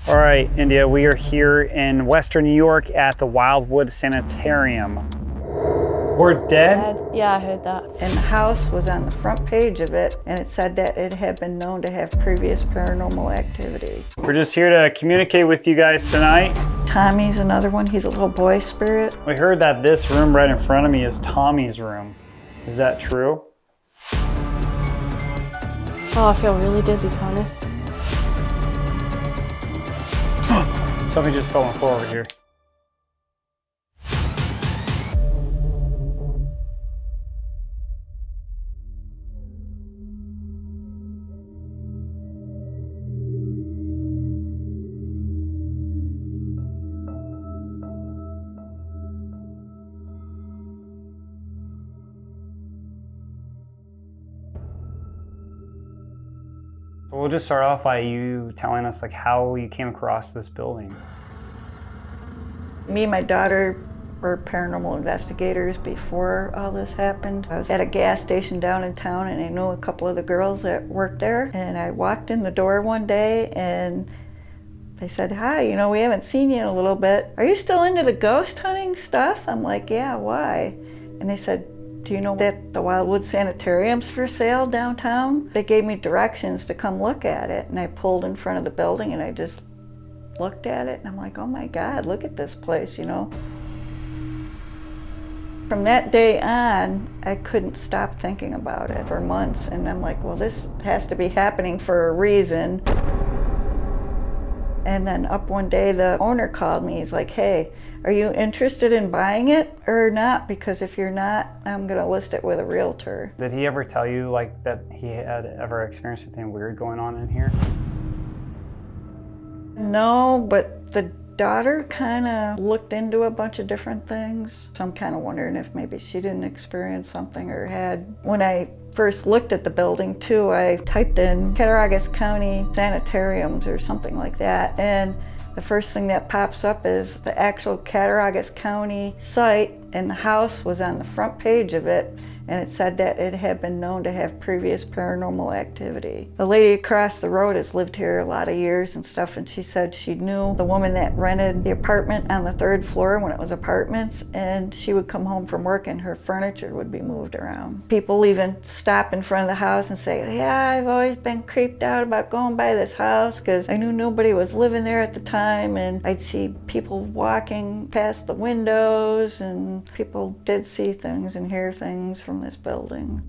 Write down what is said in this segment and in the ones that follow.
All right, India, we are here in Western New York at the Wildwood Sanitarium. We're dead? Yeah, I heard that. And the house was on the front page of it, and it said that it had been known to have previous paranormal activity. We're just here to communicate with you guys tonight. Tommy's another one. He's a little boy spirit. We heard that this room right in front of me is Tommy's room. Is that true? Oh, I feel really dizzy, Connor. Something just fell on the floor over here. We'll just start off by you telling us like how you came across this building. Me and my daughter were paranormal investigators before all this happened. I was at a gas station down in town and I knew a couple of the girls that worked there. And I walked in the door one day and they said, "Hi, you know, we haven't seen you in a little bit. Are you still into the ghost hunting stuff?" I'm like, "Yeah, why?" And they said, "Do you know that the Wildwood Sanitarium's for sale downtown?" They gave me directions to come look at it, and I pulled in front of the building and I just looked at it and I'm like, "Oh my God, look at this place," you know. From that day on, I couldn't stop thinking about it for months, and I'm like, well, this has to be happening for a reason. And then up one day, the owner called me. He's like, "Hey, are you interested in buying it or not? Because if you're not, I'm gonna list it with a realtor." Did he ever tell you like that he had ever experienced anything weird going on in here? No, but the daughter kind of looked into a bunch of different things. So I'm kind of wondering if maybe she didn't experience something or had. When I first looked at the building too, I typed in Cattaraugus County Sanitariums or something like that, and the first thing that pops up is the actual Cattaraugus County site, and the house was on the front page of it, and it said that it had been known to have previous paranormal activity. The lady across the road has lived here a lot of years and stuff, and she said she knew the woman that rented the apartment on the 3rd floor when it was apartments, and she would come home from work and her furniture would be moved around. People even stop in front of the house and say, "Yeah, I've always been creeped out about going by this house because I knew nobody was living there at the time," and I'd see people walking past the windows, and people did see things and hear things from this building.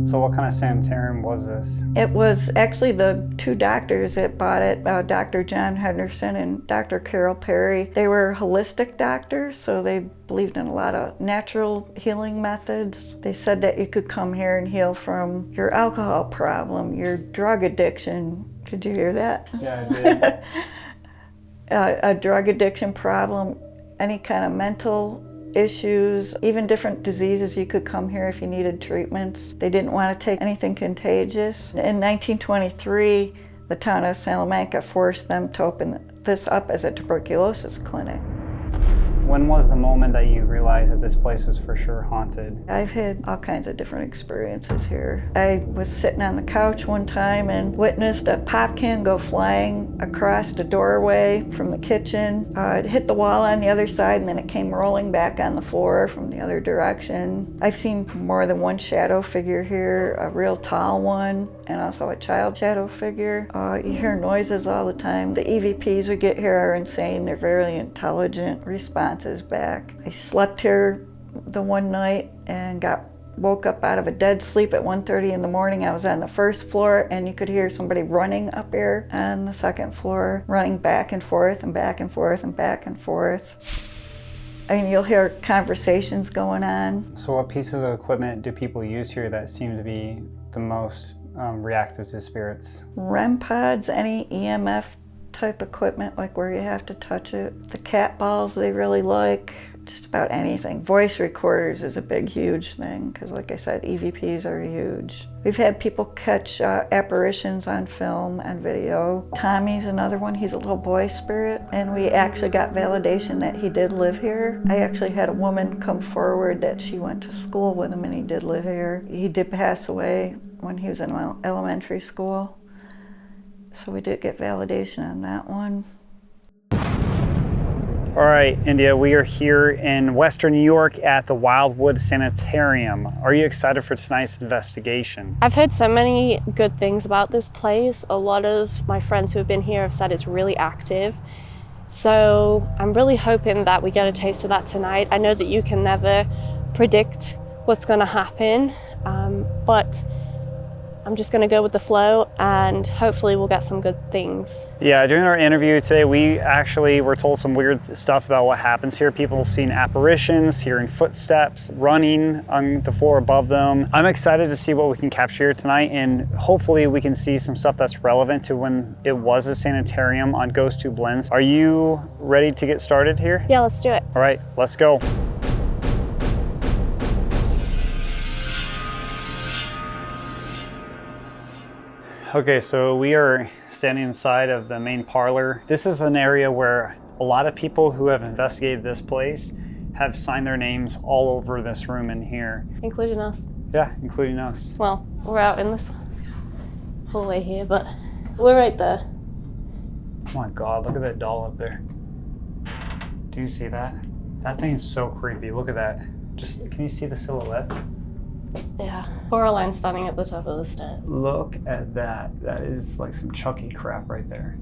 So what kind of sanitarium was this? It was actually the two doctors that bought it, Dr. John Henderson and Dr. Carol Perry. They were holistic doctors, so they believed in a lot of natural healing methods. They said that you could come here and heal from your alcohol problem, your drug addiction. Did you hear that? Yeah, I did. A drug addiction problem, any kind of mental issues, even different diseases. You could come here if you needed treatments. They didn't want to take anything contagious. In 1923, the town of Salamanca forced them to open this up as a tuberculosis clinic. When was the moment that you realized that this place was for sure haunted? I've had all kinds of different experiences here. I was sitting on the couch one time and witnessed a pop can go flying across the doorway from the kitchen. It hit the wall on the other side and then it came rolling back on the floor from the other direction. I've seen more than one shadow figure here, a real tall one and also a child shadow figure. You hear noises all the time. The EVPs we get here are insane. They're very intelligent, responsive back. I slept here the one night and woke up out of a dead sleep at 1:30 in the morning. I was on the 1st floor and you could hear somebody running up here on the 2nd floor, running back and forth and back and forth and back and forth. I mean, you'll hear conversations going on. So what pieces of equipment do people use here that seem to be the most reactive to spirits? REM pods, any EMF type equipment, like where you have to touch it. The cat balls they really like, just about anything. Voice recorders is a big, huge thing, because like I said, EVPs are huge. We've had people catch apparitions on film and video. Tommy's another one. He's a little boy spirit, and we actually got validation that he did live here. I actually had a woman come forward that she went to school with him and he did live here. He did pass away when he was in elementary school. So we did get validation on that one. All right, India, we are here in Western New York at the Wildwood Sanitarium. Are you excited for tonight's investigation? I've heard so many good things about this place. A lot of my friends who have been here have said it's really active. So I'm really hoping that we get a taste of that tonight. I know that you can never predict what's going to happen, but I'm just going to go with the flow and hopefully we'll get some good things. Yeah, during our interview today, we actually were told some weird stuff about what happens here. People have seen apparitions, hearing footsteps, running on the floor above them. I'm excited to see what we can capture here tonight, and hopefully we can see some stuff that's relevant to when it was a sanitarium on Ghost Tube Lens. Are you ready to get started here? Yeah, let's do it. All right, let's go. Okay, so we are standing inside of the main parlor. This is an area where a lot of people who have investigated this place have signed their names all over this room in here. Including us. Yeah, including us. Well, we're out in this hallway here, but we're right there. Oh my God, look at that doll up there. Do you see that? That thing's so creepy. Look at that. Just, can you see the silhouette? Yeah, Coraline standing at the top of the stairs. Look at that. That is like some Chucky crap right there.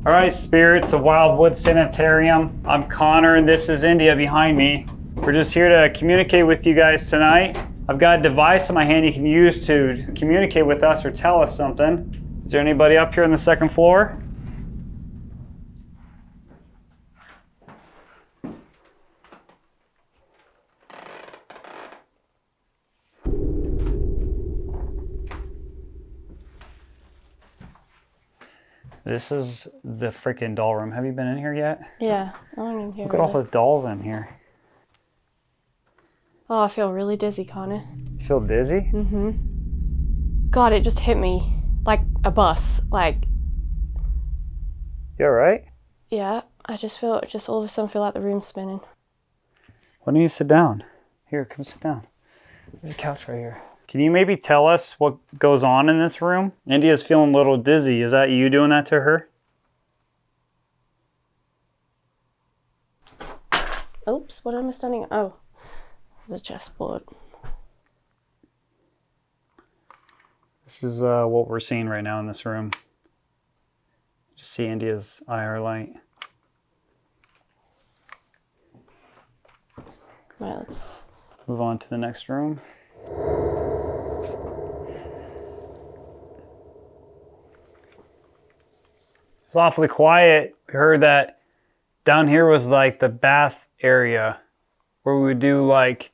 All right, spirits of Wildwood Sanitarium. I'm Connor and this is India behind me. We're just here to communicate with you guys tonight. I've got a device in my hand you can use to communicate with us or tell us something. Is there anybody up here on the second floor? This is the freaking doll room. Have you been in here yet? Yeah, I'm in here. Look at all the dolls in here. Oh, I feel really dizzy, Connor. You feel dizzy? Mm-hmm. God, it just hit me like a bus. Like, You all right? yeah, I just all of a sudden feel like the room's spinning. Why don't you sit down? Here, come sit down. There's a couch right here. Can you maybe tell us what goes on in this room? India's feeling a little dizzy. Is that you doing that to her? Oops, what am I standing? Oh, there's a chessboard. This is what we're seeing right now in this room. Just see India's IR light. Right, let's Move on to the next room. It's awfully quiet. We heard that down here was like the bath area where we would do like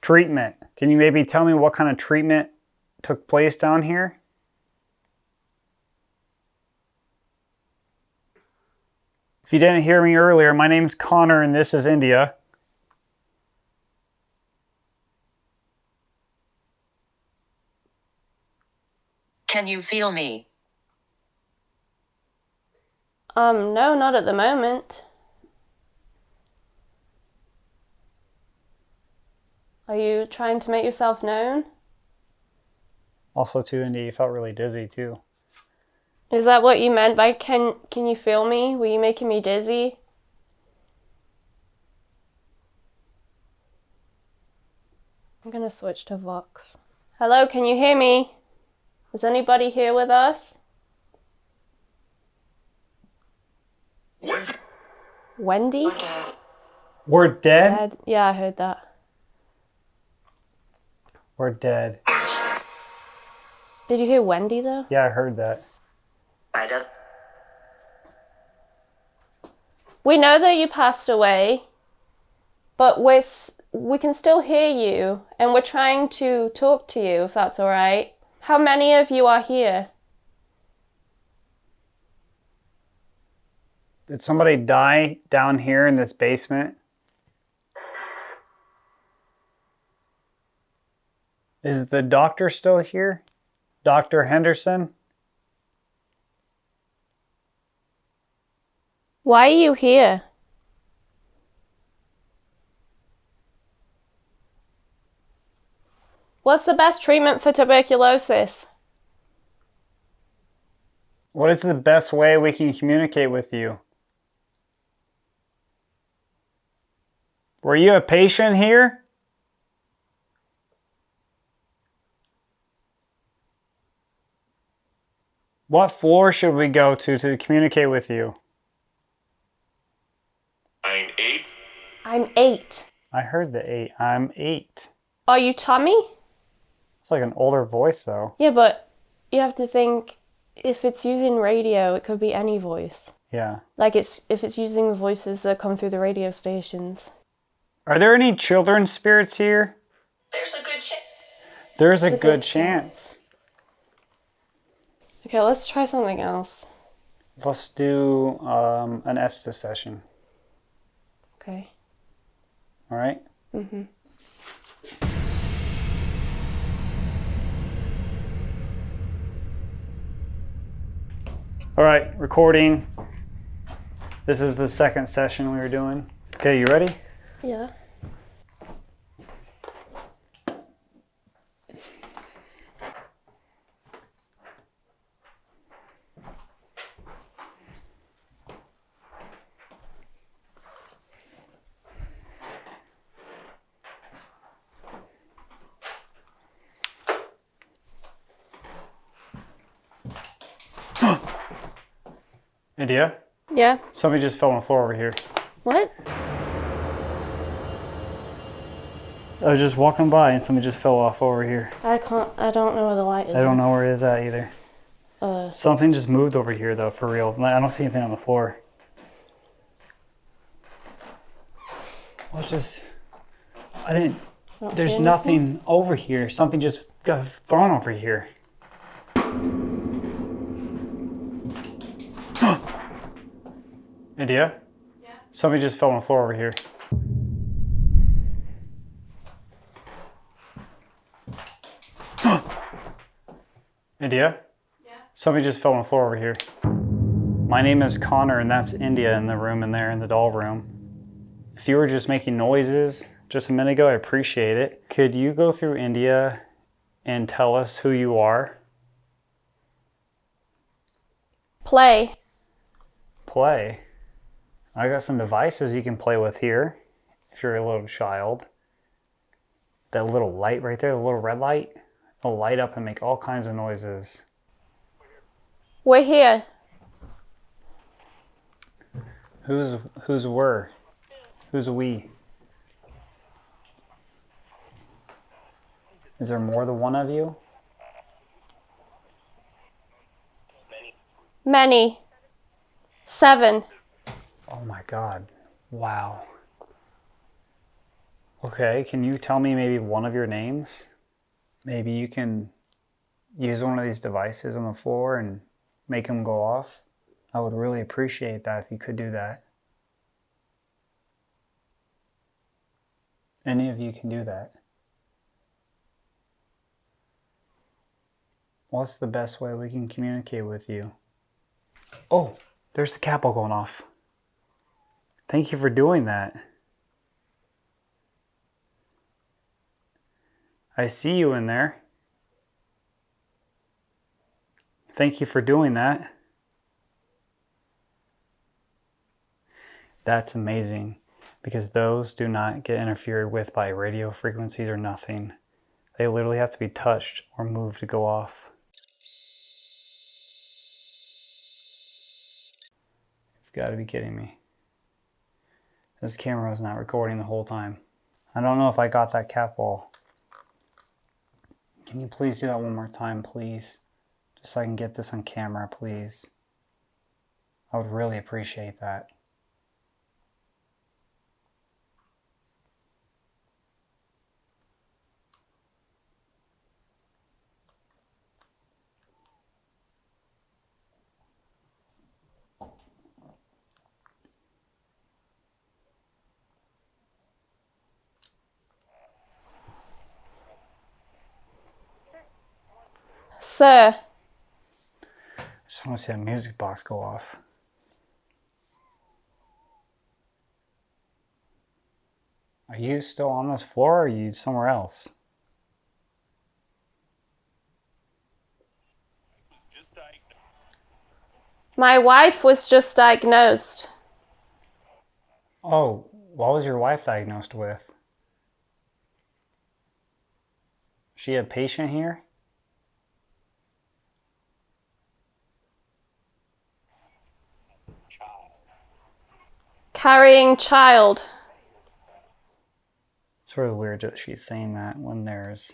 treatment. Can you maybe tell me what kind of treatment took place down here? If you didn't hear me earlier, my name's Connor and this is India. Can you feel me? No, not at the moment. Are you trying to make yourself known? Also too, India, you felt really dizzy too. Is that what you meant by can you feel me? Were you making me dizzy? I'm gonna switch to Vox. Hello, can you hear me? Is anybody here with us? Wendy? We're dead? Dead? Yeah, I heard that. We're dead. Did you hear Wendy though? Yeah, I heard that. We know that you passed away, but we can still hear you, and we're trying to talk to you, if that's all right. How many of you are here? Did somebody die down here in this basement? Is the doctor still here? Dr. Henderson? Why are you here? What's the best treatment for tuberculosis? What is the best way we can communicate with you? Were you a patient here? What floor should we go to communicate with you? I'm 8. I'm 8. I heard the 8. I'm 8. Are you Tommy? It's like an older voice though. Yeah, but you have to think, if it's using radio, it could be any voice. Yeah. Like if it's using the voices that come through the radio stations. Are there any children's spirits here? There's a good chance. There's a good chance. Okay, let's try something else. Let's do an Estes session. Okay. All right? Mm-hmm. All right, recording. This is the second session we were doing. Okay, you ready? Yeah. India? Yeah. Somebody just fell on the floor over here. What? I was just walking by and somebody just fell off over here. I don't know where the light is. I don't know where it is at either. Uh, Something just moved over here though, for real. I don't see anything on the floor. don't There's see nothing over here. Something just got thrown over here. India? Yeah? Somebody just fell on the floor over here. India? Yeah? Somebody just fell on the floor over here. My name is Connor and that's India in the room in there in the doll room. If you were just making noises just a minute ago, I appreciate it. Could you go through India and tell us who you are? Play. Play. I got some devices you can play with here if you're a little child. That little light right there, the little red light, it'll light up and make all kinds of noises. We're here. Who's we're? Who's we? Is there more than one of you? Many. 7. Oh my God. Wow. Okay, can you tell me maybe one of your names? Maybe you can use one of these devices on the floor and make them go off. I would really appreciate that if you could do that. Any of you can do that. What's the best way we can communicate with you? Oh, there's the capo going off. Thank you for doing that. I see you in there. Thank you for doing that. That's amazing because those do not get interfered with by radio frequencies or nothing. They literally have to be touched or moved to go off. You've got to be kidding me. This camera is not recording the whole time. I don't know if I got that cat ball. Can you please do that one more time, please? Just so I can get this on camera, please. I would really appreciate that. Sir. I just want to see that music box go off. Are you still on this floor or are you somewhere else? My wife was just diagnosed. Oh, what was your wife diagnosed with? Is she a patient here? Carrying child. It's really weird that she's saying that when there's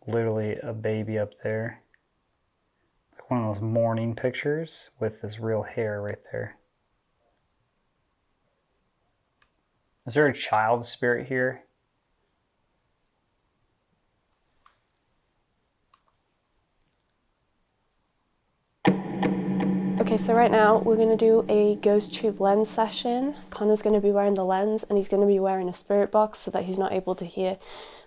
literally a baby up there. Like one of those morning pictures with this real hair right there. Is there a child spirit here? Okay, so right now we're going to do a ghost tube lens session. Connor's going to be wearing the lens and he's going to be wearing a spirit box so that he's not able to hear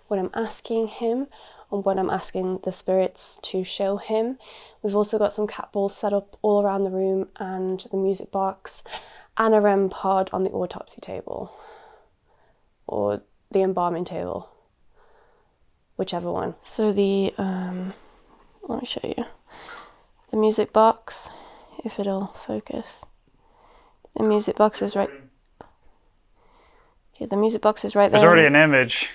what I'm asking him and what I'm asking the spirits to show him. We've also got some cat balls set up all around the room and the music box and a REM pod on the autopsy table or the embalming table, whichever one. So the, let me show you. The music box, if it'll focus. The music box is right. Okay, the music box is right there. There's already an image.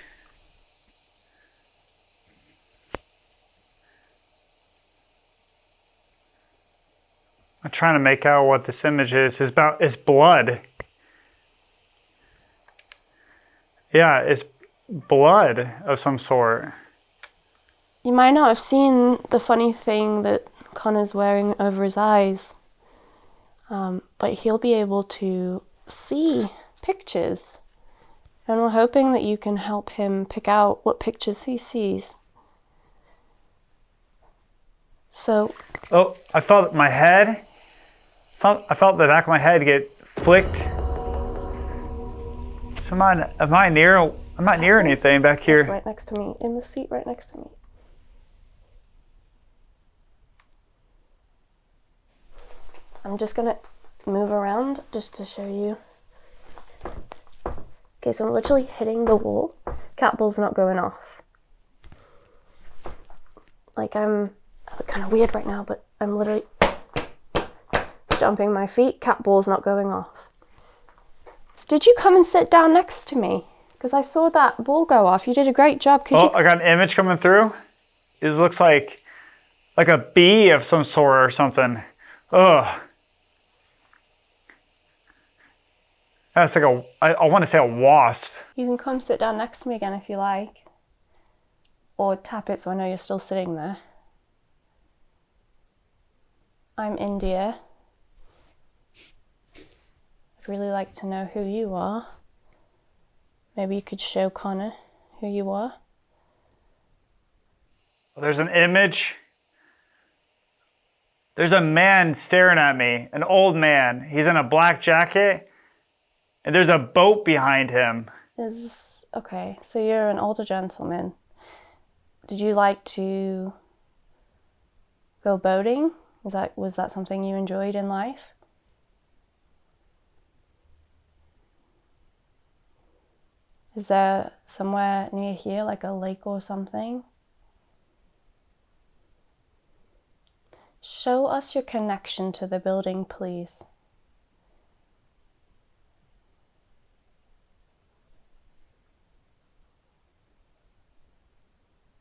I'm trying to make out what this image is. It's blood. Yeah, it's blood of some sort. You might not have seen the funny thing that Connor's wearing over his eyes, but he'll be able to see pictures. And we're hoping that you can help him pick out what pictures he sees. So... Oh, I felt my head. I felt the back of my head get flicked. So am I near? I'm not near anything back here. He's right next to me, in the seat right next to me. I'm just gonna move around just to show you. Okay, so I'm literally hitting the wall. Cat ball's not going off. Like I look kind of weird right now, but I'm literally stomping my feet. Cat ball's not going off. Did you come and sit down next to me? Because I saw that ball go off. You did a great job. I got an image coming through. It looks like a bee of some sort or something. Ugh. That's like I want to say a wasp. You can come sit down next to me again if you like. Or tap it so I know you're still sitting there. I'm India. I'd really like to know who you are. Maybe you could show Connor who you are. There's an image. There's a man staring at me, an old man. He's in a black jacket, and there's a boat behind him. Okay, so you're an older gentleman. Did you like to go boating? Was that something you enjoyed in life? Is there somewhere near here, like a lake or something? Show us your connection to the building, please.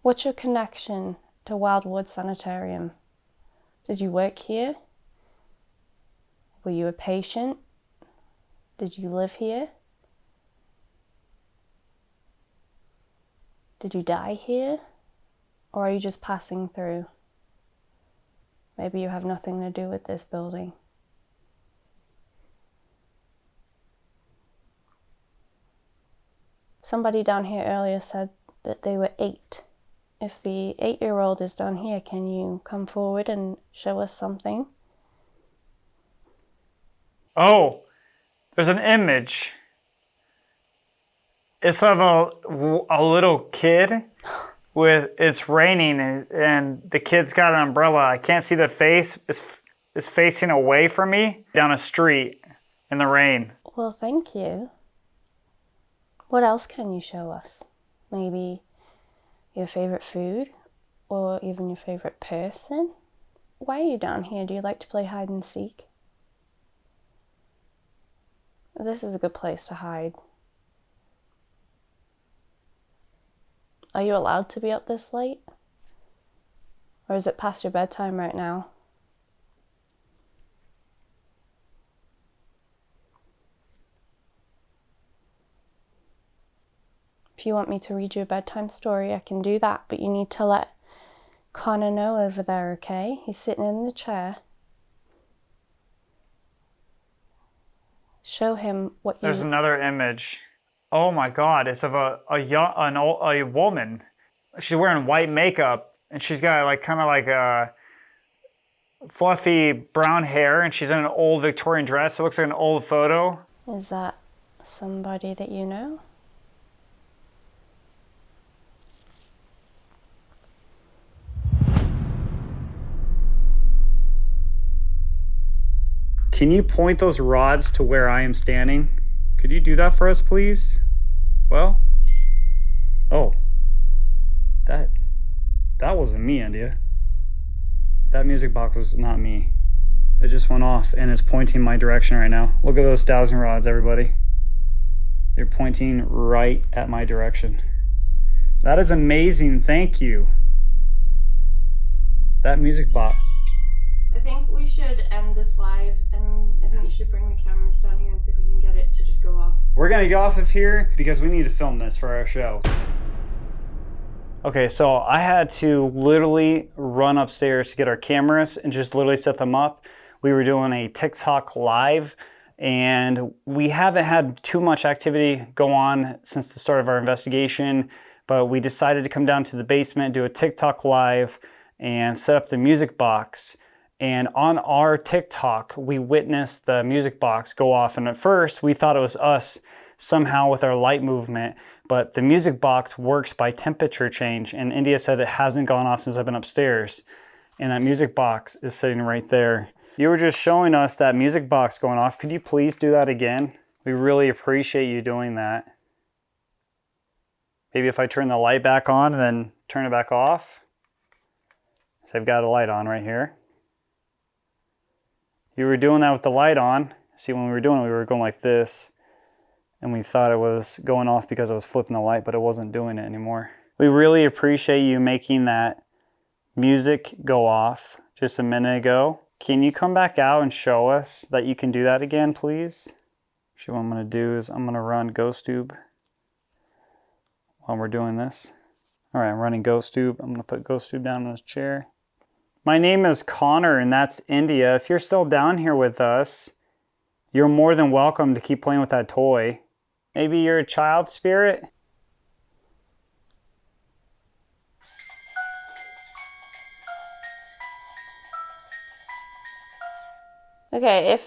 What's your connection to Wildwood Sanitarium? Did you work here? Were you a patient? Did you live here? Did you die here? Or are you just passing through? Maybe you have nothing to do with this building. Somebody down here earlier said that they were 8. If the 8-year-old is down here, can you come forward and show us something? Oh, there's an image. It's of a little kid it's raining and the kid's got an umbrella. I can't see the face. It's facing away from me down a street in the rain. Well, thank you. What else can you show us? Maybe your favorite food or even your favorite person? Why are you down here? Do you like to play hide and seek? This is a good place to hide. Are you allowed to be up this late? Or is it past your bedtime right now? If you want me to read you a bedtime story, I can do that, but you need to let Connor know over there, okay? He's sitting in the chair. Show him what you... There's another image. Oh my God, it's of a woman. She's wearing white makeup and she's got like kind of like a fluffy brown hair and she's in an old Victorian dress. It looks like an old photo. Is that somebody that you know? Can you point those rods to where I am standing? Could you do that for us, please? Well, oh, that wasn't me, India. That music box was not me. It just went off and is pointing my direction right now. Look at those dowsing rods, everybody. They're pointing right at my direction. That is amazing. Thank you. That music box. I think we should end this live, and I think you should bring the cameras down here and see if we can get it to just go off. We're gonna get off of here because we need to film this for our show. Okay, so I had to literally run upstairs to get our cameras and just literally set them up. We were doing a TikTok live and we haven't had too much activity go on since the start of our investigation, but we decided to come down to the basement, do a TikTok live and set up the music box. And on our TikTok, we witnessed the music box go off. And at first, we thought it was us somehow with our light movement. But the music box works by temperature change. And India said it hasn't gone off since I've been upstairs. And that music box is sitting right there. You were just showing us that music box going off. Could you please do that again? We really appreciate you doing that. Maybe if I turn the light back on and then turn it back off. So I've got a light on right here. You were doing that with the light on. See, when we were doing it, we were going like this. And we thought it was going off because I was flipping the light, but it wasn't doing it anymore. We really appreciate you making that music go off just a minute ago. Can you come back out and show us that you can do that again, please? Actually, what I'm gonna do is I'm gonna run GhostTube while we're doing this. All right, I'm running GhostTube. I'm gonna put GhostTube down in this chair. My name is Connor and that's India. If you're still down here with us, you're more than welcome to keep playing with that toy. Maybe you're a child spirit? Okay,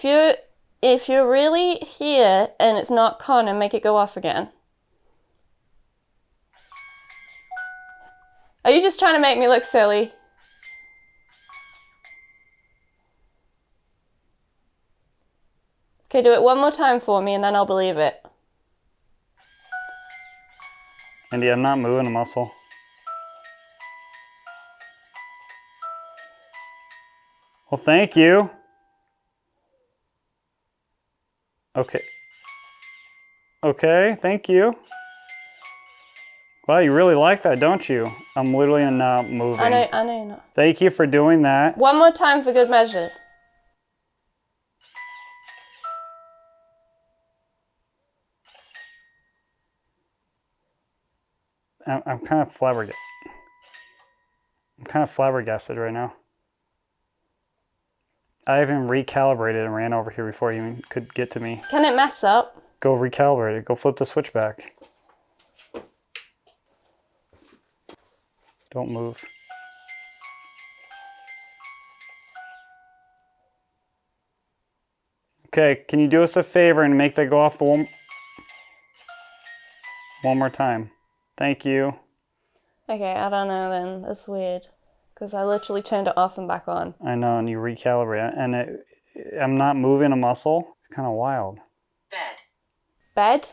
if you're really here and it's not Connor, make it go off again. Are you just trying to make me look silly? Okay, do it one more time for me and then I'll believe it. India, I'm not moving a muscle. Well, thank you. Okay. Okay, thank you. Wow, you really like that, don't you? I'm literally not moving. I know you're not. Thank you for doing that. One more time for good measure. I'm kind of flabbergasted. I'm kind of flabbergasted right now. I even recalibrated and ran over here before you even could get to me. Can it mess up? Go recalibrate it. Go flip the switch back. Don't move. Okay, can you do us a favor and make that go off one more time? Thank you. Okay, I don't know then. That's weird. Because I literally turned it off and back on. I know, and you recalibrate it. And I'm not moving a muscle. It's kind of wild. Bed. Bed?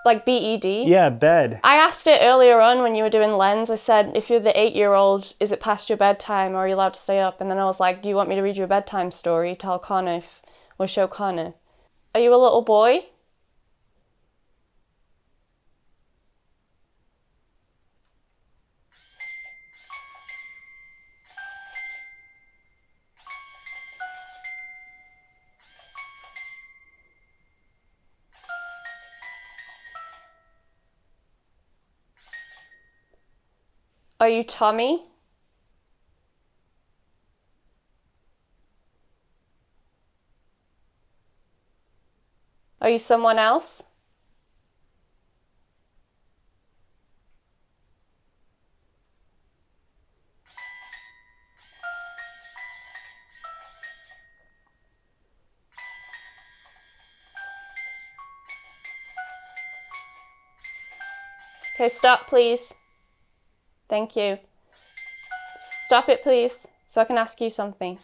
Like BED? Yeah, bed. I asked it earlier on when you were doing lens. I said, if you're the 8-year-old, is it past your bedtime or are you allowed to stay up? And then I was like, do you want me to read you a bedtime story? Tell Connor or show Connor. Are you a little boy? Are you Tommy? Are you someone else? Okay, stop please. Thank you. Stop it please, so I can ask you something.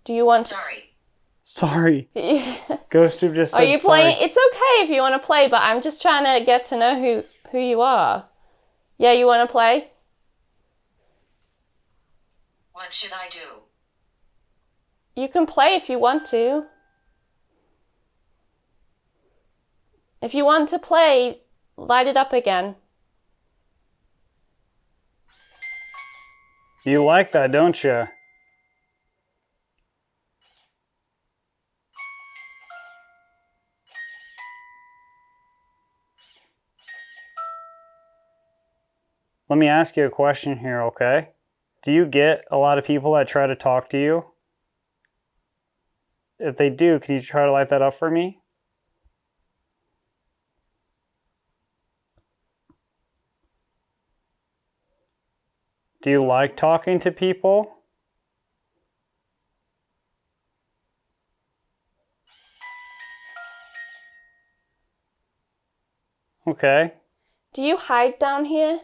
Do you want... Sorry. Ghost Tube just said Are you sorry. playing? It's okay if you want to play, but I'm just trying to get to know who you are. Yeah, you want to play? What should I do? You can play if you want to. If you want to play, light it up again. You like that, don't you? Let me ask you a question here, okay? Do you get a lot of people that try to talk to you? If they do, can you try to light that up for me? Do you like talking to people? Okay. Do you hide down here?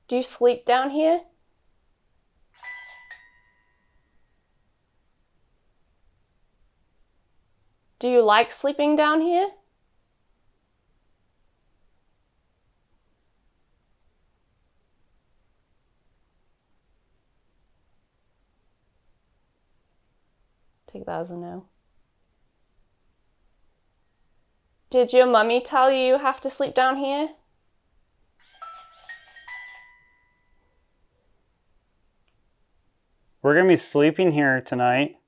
Do you sleep down here? Do you like sleeping down here? Take that as a no. Did your mummy tell you you have to sleep down here? We're going to be sleeping here tonight.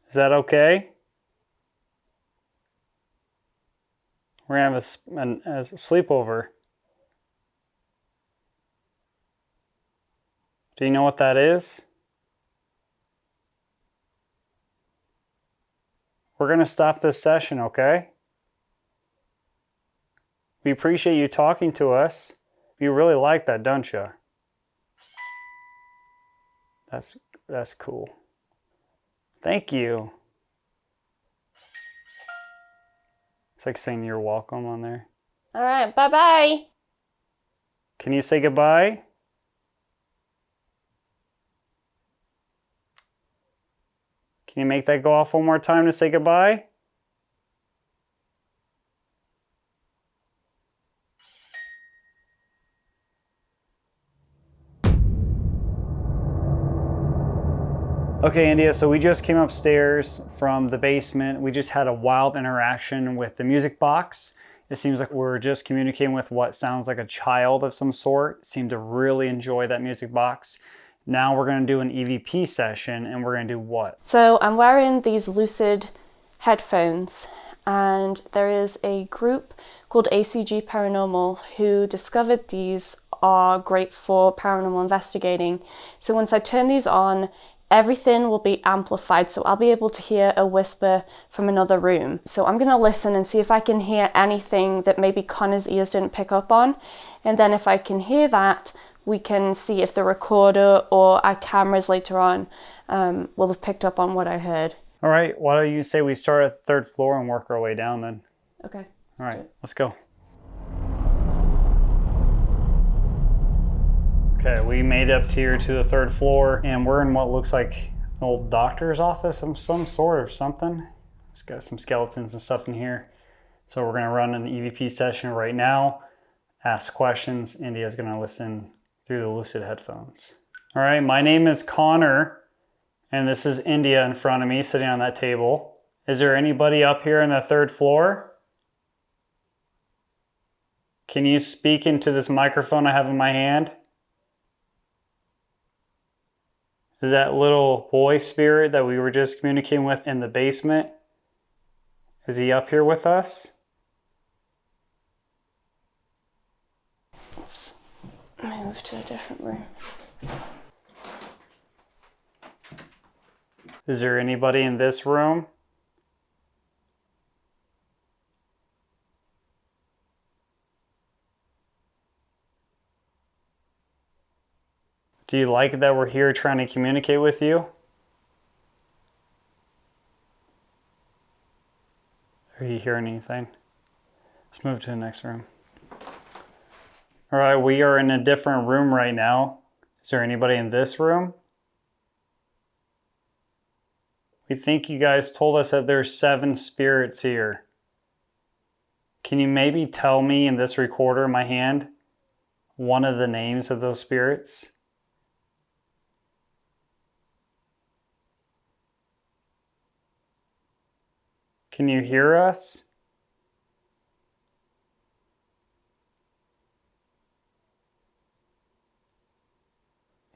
Is that okay? We're going to have a sleepover. Do you know what that is? We're going to stop this session, okay? We appreciate you talking to us. You really like that, don't you? That's cool. Thank you. It's like saying you're welcome on there. All right, bye-bye. Can you say goodbye? Can you make that go off one more time to say goodbye? Okay, India, so we just came upstairs from the basement. We just had a wild interaction with the music box. It seems like we're just communicating with what sounds like a child of some sort. Seemed to really enjoy that music box. Now we're going to do an EVP session, and we're going to do what? So I'm wearing these Lucid headphones, and there is a group called ACG Paranormal who discovered these are great for paranormal investigating. So once I turn these on, everything will be amplified, so I'll be able to hear a whisper from another room. So I'm going to listen and see if I can hear anything that maybe Connor's ears didn't pick up on, and then if I can hear that, we can see if the recorder or our cameras later on will have picked up on what I heard. All right, why don't you say we start at the 3rd floor and work our way down then? Okay. All right, let's go. Okay, we made up here to the 3rd floor, and we're in what looks like an old doctor's office of some sort or something. It's got some skeletons and stuff in here. So we're gonna run an EVP session right now, ask questions. India's gonna listen through the Lucid headphones. All right, my name is Connor, and this is India in front of me, sitting on that table. Is there anybody up here on the 3rd floor? Can you speak into this microphone I have in my hand? Is that little boy spirit that we were just communicating with in the basement? Is he up here with us? Let's move to a different room. Is there anybody in this room? Do you like that we're here trying to communicate with you? Are you hearing anything? Let's move to the next room. All right, we are in a different room right now. Is there anybody in this room? We think you guys told us that there's 7 spirits here. Can you maybe tell me in this recorder in my hand one of the names of those spirits? Can you hear us?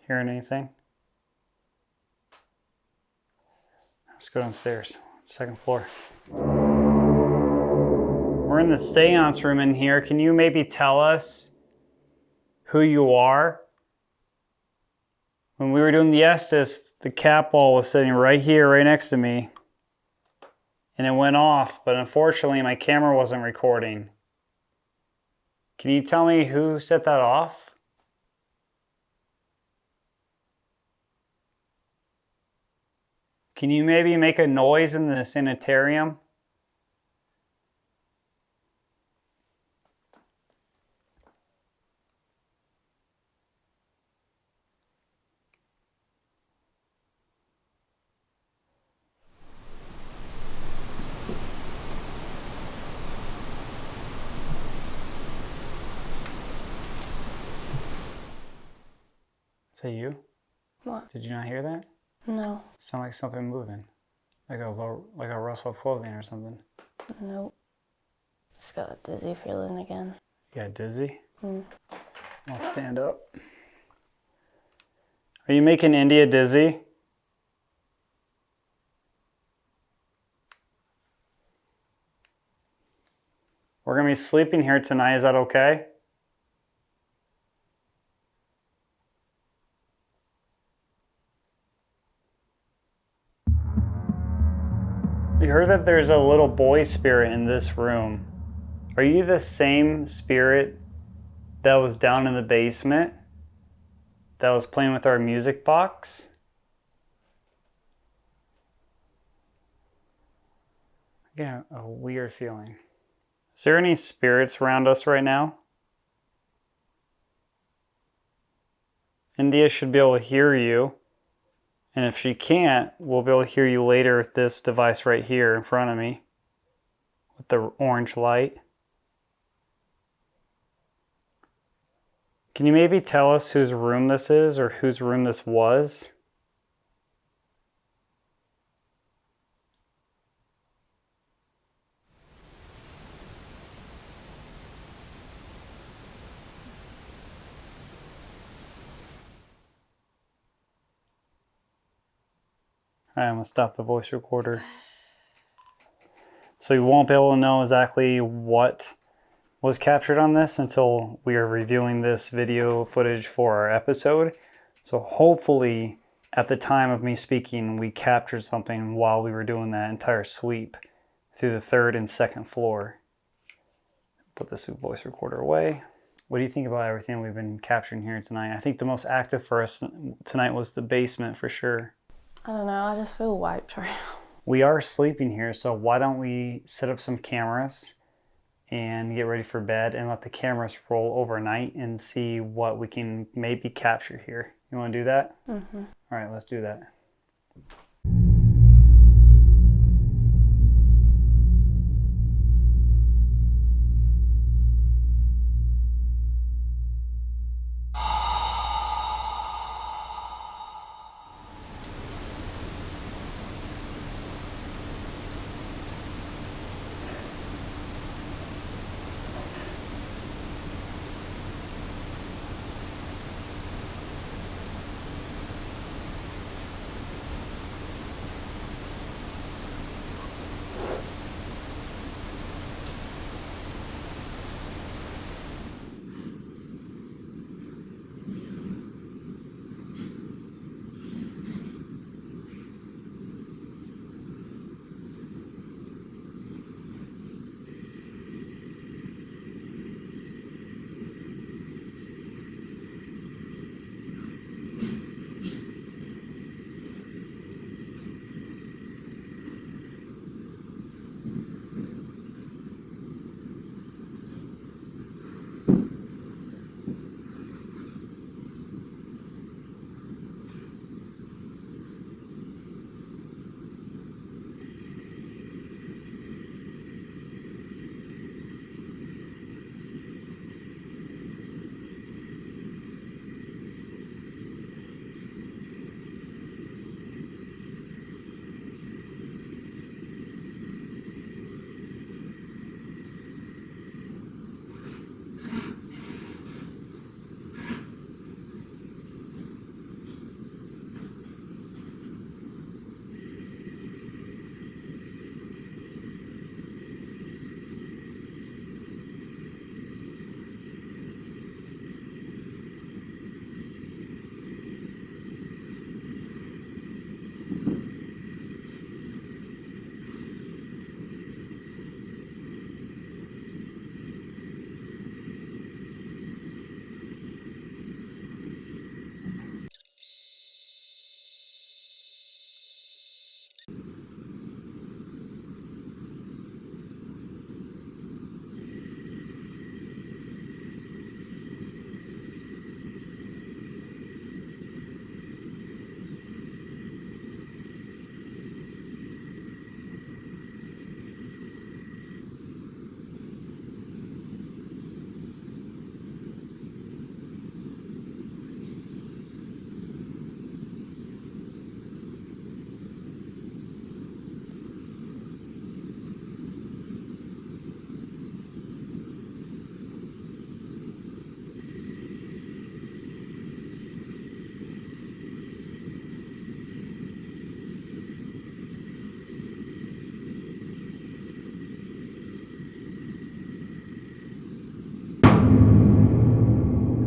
Hearing anything? Let's go downstairs, 2nd floor. We're in the seance room in here. Can you maybe tell us who you are? When we were doing the Estes, the cat ball was sitting right here, right next to me. And it went off, but unfortunately my camera wasn't recording. Can you tell me who set that off? Can you maybe make a noise in the sanitarium? Is that you? What? Did you not hear that? No. Sound like something moving. Like a rustle of clothing or something. Nope. Just got a dizzy feeling again. You got dizzy? Mm. I'll stand up. Are you making India dizzy? We're gonna be sleeping here tonight, is that okay? We heard that there's a little boy spirit in this room. Are you the same spirit that was down in the basement that was playing with our music box? I get a weird feeling. Is there any spirits around us right now? India should be able to hear you. And if she can't, we'll be able to hear you later with this device right here in front of me with the orange light. Can you maybe tell us whose room this is or whose room this was? All right, I'm gonna stop the voice recorder. So you won't be able to know exactly what was captured on this until we are reviewing this video footage for our episode. So hopefully at the time of me speaking, we captured something while we were doing that entire sweep through the 3rd and 2nd floor. Put this voice recorder away. What do you think about everything we've been capturing here tonight? I think the most active for us tonight was the basement for sure. I don't know, I just feel wiped right now. We are sleeping here, so why don't we set up some cameras and get ready for bed and let the cameras roll overnight and see what we can maybe capture here. You want to do that? Mm-hmm. All right, let's do that.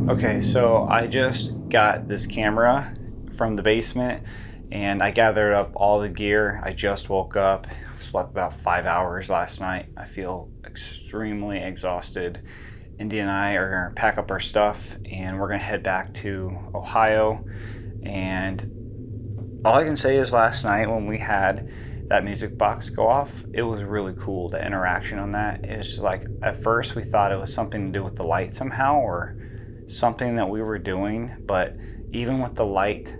Okay, so I just got this camera from the basement and I gathered up all the gear. I just woke up, slept about 5 hours last night. I feel extremely exhausted. Indy and I are gonna pack up our stuff and we're gonna head back to Ohio. And all I can say is last night when we had that music box go off, it was really cool. The interaction on that is just like, at first we thought it was something to do with the light somehow or something that we were doing, but even with the light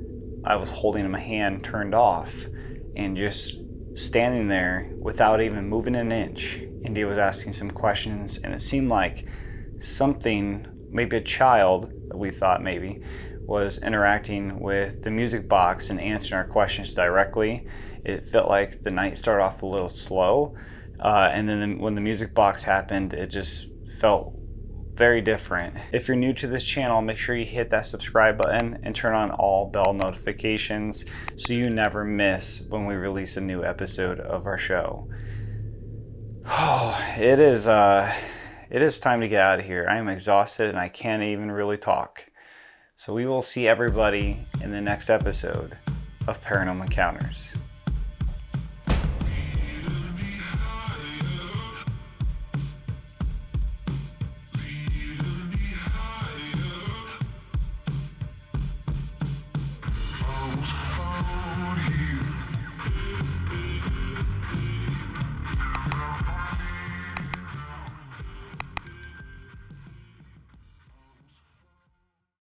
I was holding in my hand turned off and just standing there without even moving an inch, India was asking some questions and it seemed like something, maybe a child that we thought maybe, was interacting with the music box and answering our questions directly. It felt like the night started off a little slow, and then when the music box happened, it just felt very different. If you're new to this channel, make sure you hit that subscribe button and turn on all bell notifications so you never miss when we release a new episode of our show. Oh, it is time to get out of here. I am exhausted and I can't even really talk. So we will see everybody in the next episode of Paranormal Encounters.